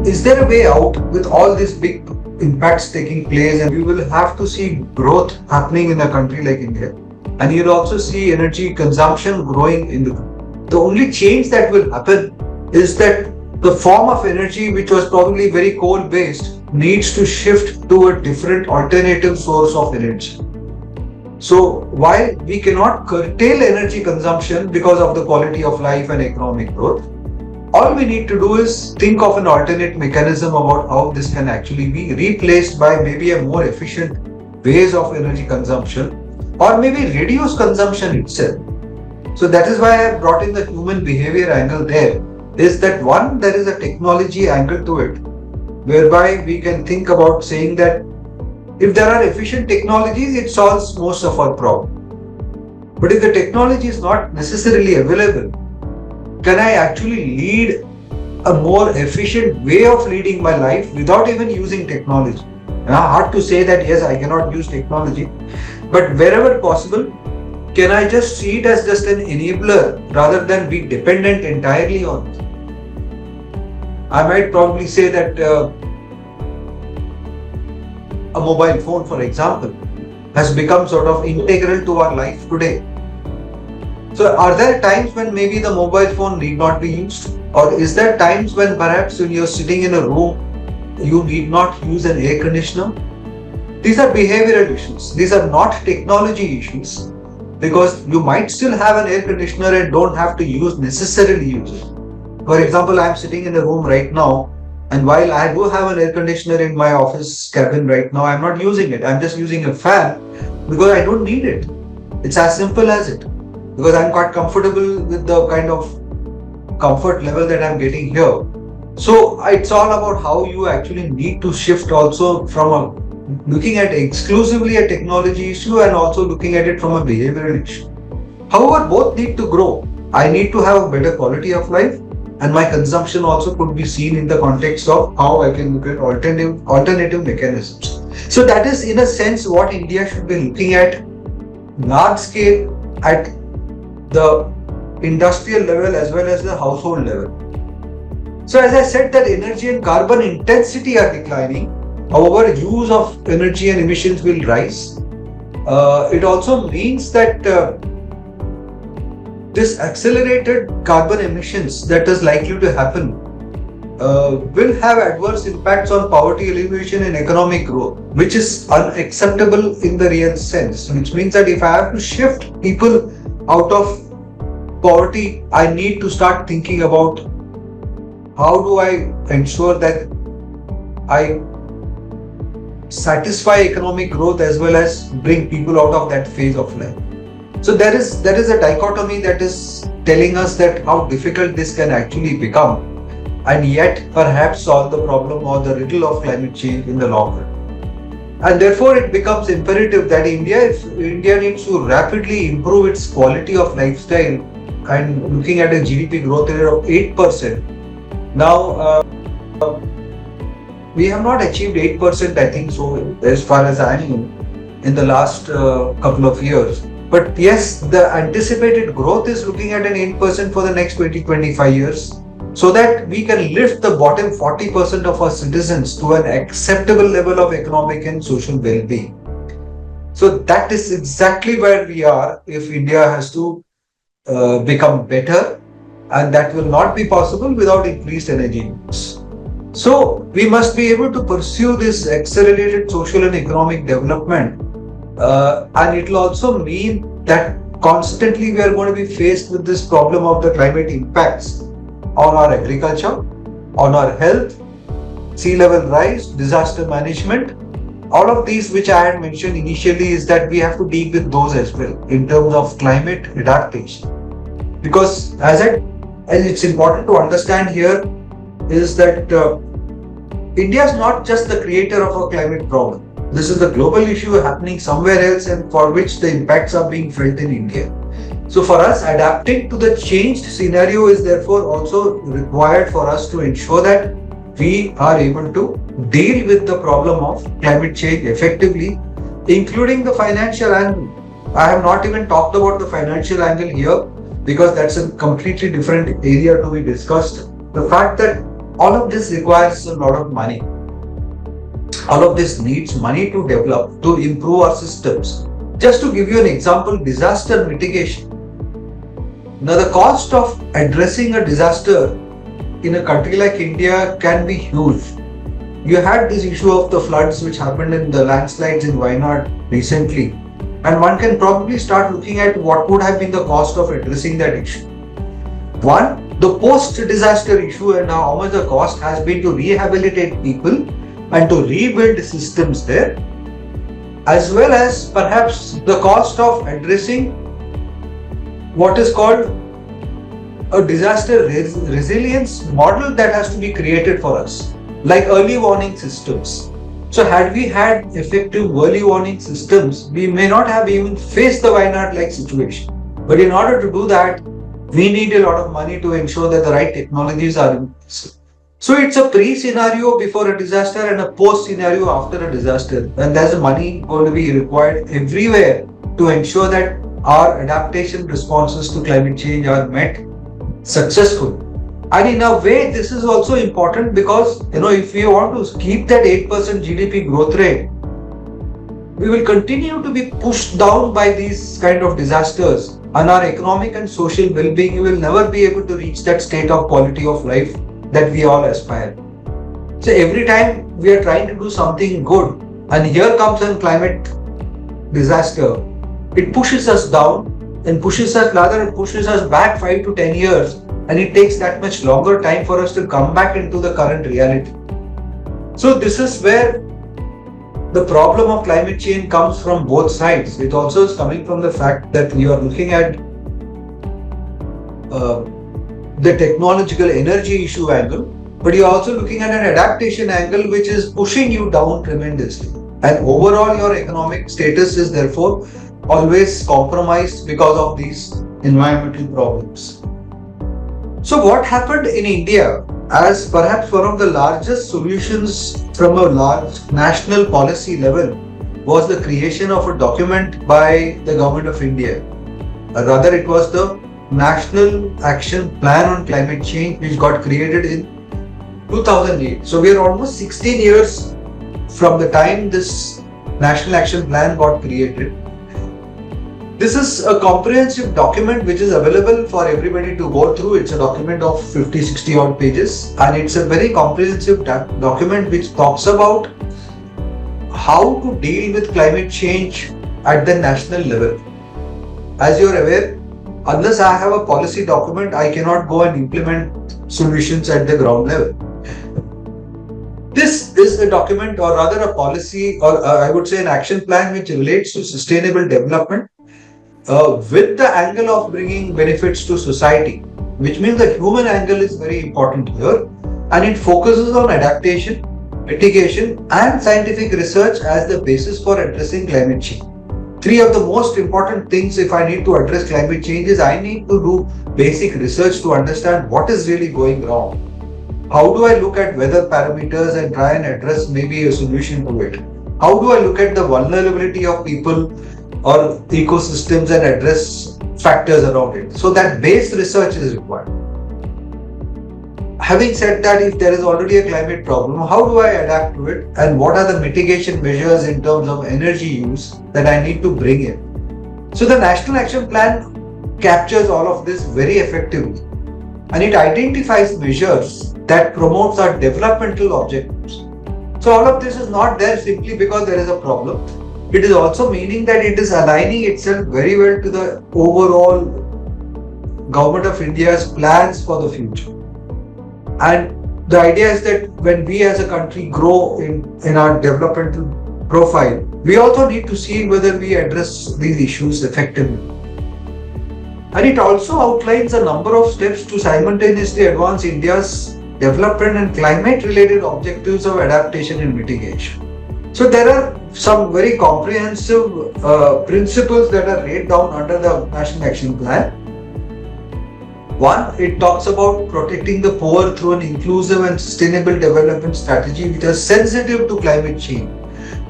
is there a way out with all these big impacts taking place, and we will have to see growth happening in a country like India, and you'll also see energy consumption growing in the only change that will happen is that the form of energy which was probably very coal based needs to shift to a different alternative source of energy. So while we cannot curtail energy consumption because of the quality of life and economic growth, all we need to do is think of an alternate mechanism about how this can actually be replaced by maybe a more efficient ways of energy consumption, or maybe reduce consumption itself. So that is why I brought in the human behavior angle there, is that one, there is a technology angle to it, whereby we can think about saying that if there are efficient technologies, it solves most of our problem. But if the technology is not necessarily available, can I actually lead a more efficient way of leading my life without even using technology? Hard to say that yes, I cannot use technology, but wherever possible, can I just see it as just an enabler rather than be dependent entirely on it? I might probably say that a mobile phone, for example, has become sort of integral to our life today. So are there times when maybe the mobile phone need not be used? Or is there times when perhaps when you're sitting in a room, you need not use an air conditioner? These are behavioral issues. These are not technology issues, because you might still have an air conditioner and don't have to necessarily use it. For example, I'm sitting in a room right now, and while I do have an air conditioner in my office cabin right now, I'm not using it. I'm just using a fan because I don't need it. It's as simple as it. Because I'm quite comfortable with the kind of comfort level that I'm getting here. So it's all about how you actually need to shift also from looking at exclusively a technology issue and also looking at it from a behavioral issue. However, both need to grow. I need to have a better quality of life, and my consumption also could be seen in the context of how I can look at alternative mechanisms. So that is in a sense what India should be looking at large scale at the industrial level as well as the household level. So as I said, that energy and carbon intensity are declining. However, use of energy and emissions will rise. It also means that this accelerated carbon emissions that is likely to happen will have adverse impacts on poverty alleviation and economic growth, which is unacceptable in the real sense. Which means that if I have to shift people out of poverty, I need to start thinking about how do I ensure that I satisfy economic growth as well as bring people out of that phase of life. So there is a dichotomy that is telling us that how difficult this can actually become, and yet perhaps solve the problem or the riddle of climate change in the long run. And therefore it becomes imperative that India needs to rapidly improve its quality of lifestyle, and looking at a GDP growth rate of 8%. Now, we have not achieved 8%, I think so, as far as I know, in the last couple of years. But yes, the anticipated growth is looking at an 8% for the next 20-25 years, so that we can lift the bottom 40% of our citizens to an acceptable level of economic and social well-being. So that is exactly where we are if India has to become better, and that will not be possible without increased energy use. So we must be able to pursue this accelerated social and economic development, and it will also mean that constantly we are going to be faced with this problem of the climate impacts on our agriculture, on our health, sea level rise, disaster management. All of these which I had mentioned initially is that we have to deal with those as well in terms of climate adaptation. Because and it's important to understand here is that India is not just the creator of a climate problem. This is the global issue happening somewhere else, and for which the impacts are being felt in India. So for us, adapting to the changed scenario is therefore also required for us to ensure that we are able to deal with the problem of climate change effectively, including the financial angle. I have not even talked about the financial angle here, because that's a completely different area to be discussed. The fact that All of this requires a lot of money. All of this needs money to develop, to improve our systems. Just to give you an example, disaster mitigation. Now, the cost of addressing a disaster in a country like India can be huge. You had this issue of the floods which happened in the landslides in Wayanad recently, and one can probably start looking at what would have been the cost of addressing that issue. One, the post-disaster issue and how much the cost has been to rehabilitate people and to rebuild systems there, as well as perhaps the cost of addressing what is called a disaster resilience model that has to be created for us, like early warning systems. So had we had effective early warning systems, we may not have even faced the Wayanad-like situation. But in order to do that, we need a lot of money to ensure that the right technologies are in place. So it's a pre-scenario before a disaster and a post-scenario after a disaster. And there's money going to be required everywhere to ensure that our adaptation responses to climate change are met successfully. And in a way, this is also important because, if we want to keep that 8% GDP growth rate, we will continue to be pushed down by these kind of disasters, and our economic and social well-being will never be able to reach that state of quality of life that we all aspire. So every time we are trying to do something good, and here comes a climate disaster, it pushes us down and pushes us back 5 to 10 years, and it takes that much longer time for us to come back into the current reality. So this is where the problem of climate change comes from both sides. It also is coming from the fact that you are looking at the technological energy issue angle, but you're also looking at an adaptation angle which is pushing you down tremendously. And overall, your economic status is therefore always compromised because of these environmental problems. So what happened in India as perhaps one of the largest solutions from a large national policy level was the creation of a document by the Government of India. Rather, it was the National Action Plan on Climate Change, which got created in 2008. So we are almost 16 years from the time this National Action Plan got created. This is a comprehensive document which is available for everybody to go through. It's a document of 50-60 odd pages, and it's a very comprehensive document which talks about how to deal with climate change at the national level. As you're aware, unless I have a policy document, I cannot go and implement solutions at the ground level. This is a document, or rather a policy, or I would say an action plan which relates to sustainable development with the angle of bringing benefits to society, which means the human angle is very important here, and it focuses on adaptation, mitigation and scientific research as the basis for addressing climate change. Three of the most important things if I need to address climate change is I need to do basic research to understand what is really going wrong. How do I look at weather parameters and try and address maybe a solution to it? How do I look at the vulnerability of people or ecosystems and address factors around it? So that base research is required. Having said that, if there is already a climate problem, how do I adapt to it, and what are the mitigation measures in terms of energy use that I need to bring in? So the National Action Plan captures all of this very effectively, and it identifies measures that promotes our developmental objectives. So all of this is not there simply because there is a problem. It is also meaning that it is aligning itself very well to the overall Government of India's plans for the future. And the idea is that when we as a country grow in our developmental profile, we also need to see whether we address these issues effectively. And it also outlines a number of steps to simultaneously advance India's development and climate related objectives of adaptation and mitigation. So there are some very comprehensive principles that are laid down under the National Action Plan. One, it talks about protecting the poor through an inclusive and sustainable development strategy which is sensitive to climate change.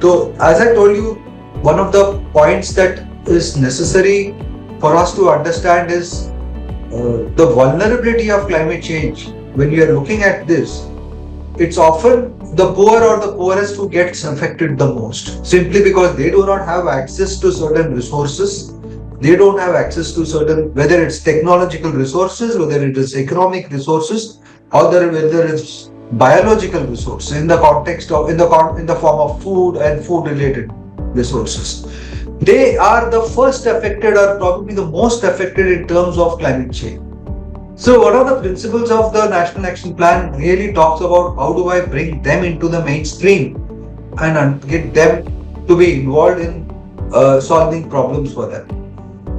So as I told you, one of the points that is necessary for us to understand is the vulnerability of climate change. When we are looking at this, it's often the poor or the poorest who gets affected the most, simply because they do not have access to certain resources. They don't have access to certain, whether it's technological resources, whether it is economic resources, or whether it's biological resources in the context of in the form of food and food related resources. They are the first affected, or probably the most affected in terms of climate change. So one of the principles of the National Action Plan really talks about how do I bring them into the mainstream and get them to be involved in solving problems for them.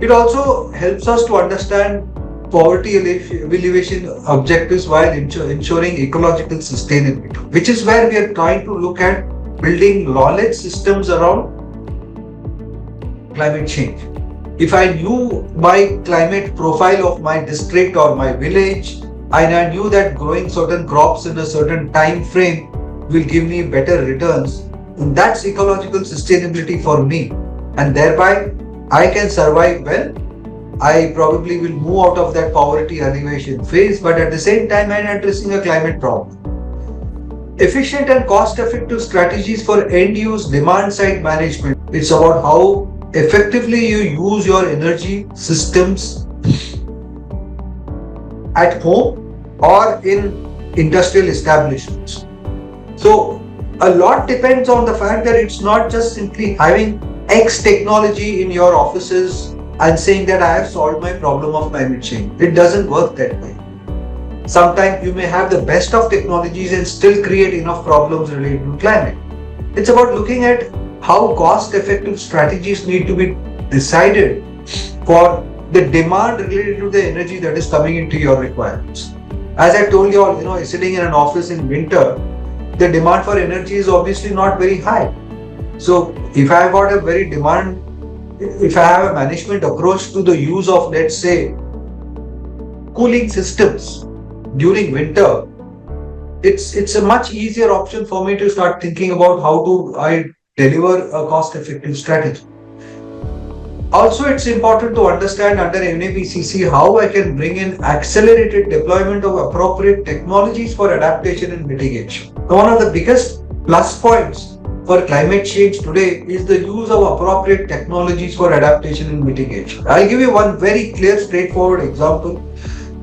It also helps us to understand poverty alleviation objectives while ensuring ecological sustainability, which is where we are trying to look at building knowledge systems around climate change. If I knew my climate profile of my district or my village, and I knew that growing certain crops in a certain time frame will give me better returns, and that's ecological sustainability for me, and thereby I can survive well. I probably will move out of that poverty alleviation phase, but at the same time I'm addressing a climate problem. Efficient and cost-effective strategies for end-use demand-side management. It's about how effectively you use your energy systems at home or in industrial establishments. So a lot depends on the fact that it's not just simply having X technology in your offices and saying that I have solved my problem of climate change. It doesn't work that way. Sometimes you may have the best of technologies and still create enough problems related to climate. It's about looking at how cost-effective strategies need to be decided for the demand related to the energy that is coming into your requirements. As I told you all, sitting in an office in winter, the demand for energy is obviously not very high. So if I have got a if I have a management approach to the use of, let's say, cooling systems during winter, it's a much easier option for me to start thinking about how do I deliver a cost-effective strategy. Also, it's important to understand under NAPCC how I can bring in accelerated deployment of appropriate technologies for adaptation and mitigation. One of the biggest plus points for climate change today is the use of appropriate technologies for adaptation and mitigation. I'll give you one very clear, straightforward example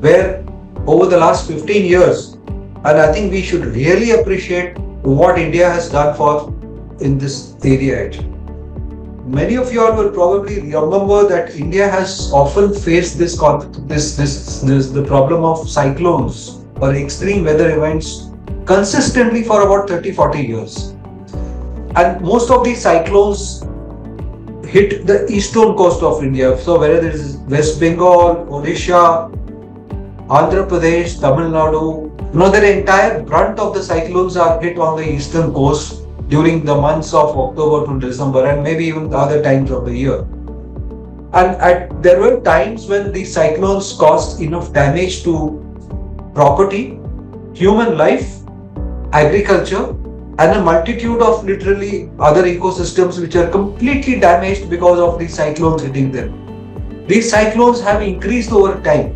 where over the last 15 years, and I think we should really appreciate what India has done in this area. Many of you all will probably remember that India has often faced the problem of cyclones or extreme weather events consistently for about 30-40 years. And most of these cyclones hit the eastern coast of India. So whether it is West Bengal, Odisha, Andhra Pradesh, Tamil Nadu, the entire brunt of the cyclones are hit on the eastern coast during the months of October to December and maybe even the other times of the year. And there were times when these cyclones caused enough damage to property, human life, agriculture, and a multitude of literally other ecosystems which are completely damaged because of these cyclones hitting them. These cyclones have increased over time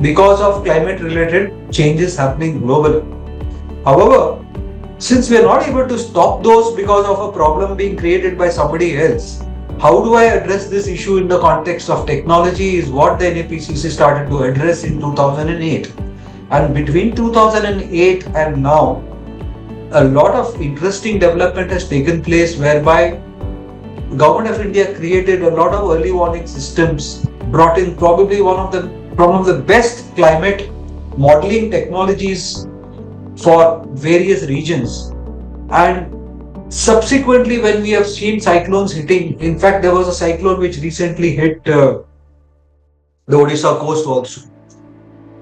because of climate-related changes happening globally. However, since we are not able to stop those because of a problem being created by somebody else, how do I address this issue in the context of technology is what the NAPCC started to address in 2008. And between 2008 and now, a lot of interesting development has taken place whereby Government of India created a lot of early warning systems, brought in probably one of the best climate modeling technologies for various regions. And subsequently, when we have seen cyclones hitting, in fact, there was a cyclone which recently hit the Odisha coast also.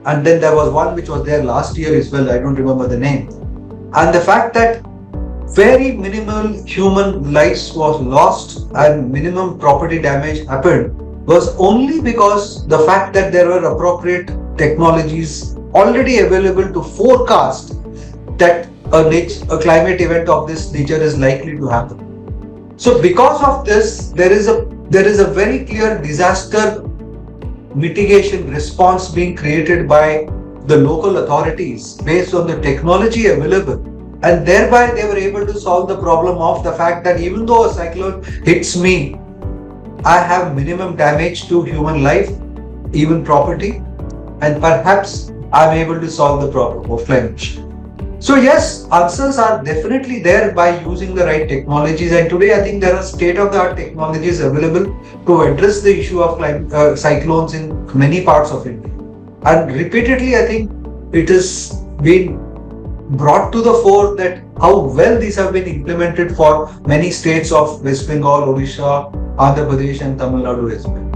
And then there was one which was there last year as well, I don't remember the name. And the fact that very minimal human lives was lost and minimum property damage happened was only because the fact that there were appropriate technologies already available to forecast that a climate event of this nature is likely to happen. So because of this, there is a very clear disaster mitigation response being created by the local authorities based on the technology available And thereby they were able to solve the problem of the fact that even though a cyclone hits me, I have minimum damage to human life, even property, and perhaps I'm able to solve the problem of climate change. So yes, answers are definitely there by using the right technologies. And today, I think there are state-of-the-art technologies available to address the issue of cyclones in many parts of India. And repeatedly, I think it has been brought to the fore that how well these have been implemented for many states of West Bengal, Odisha, Andhra Pradesh, and Tamil Nadu as well.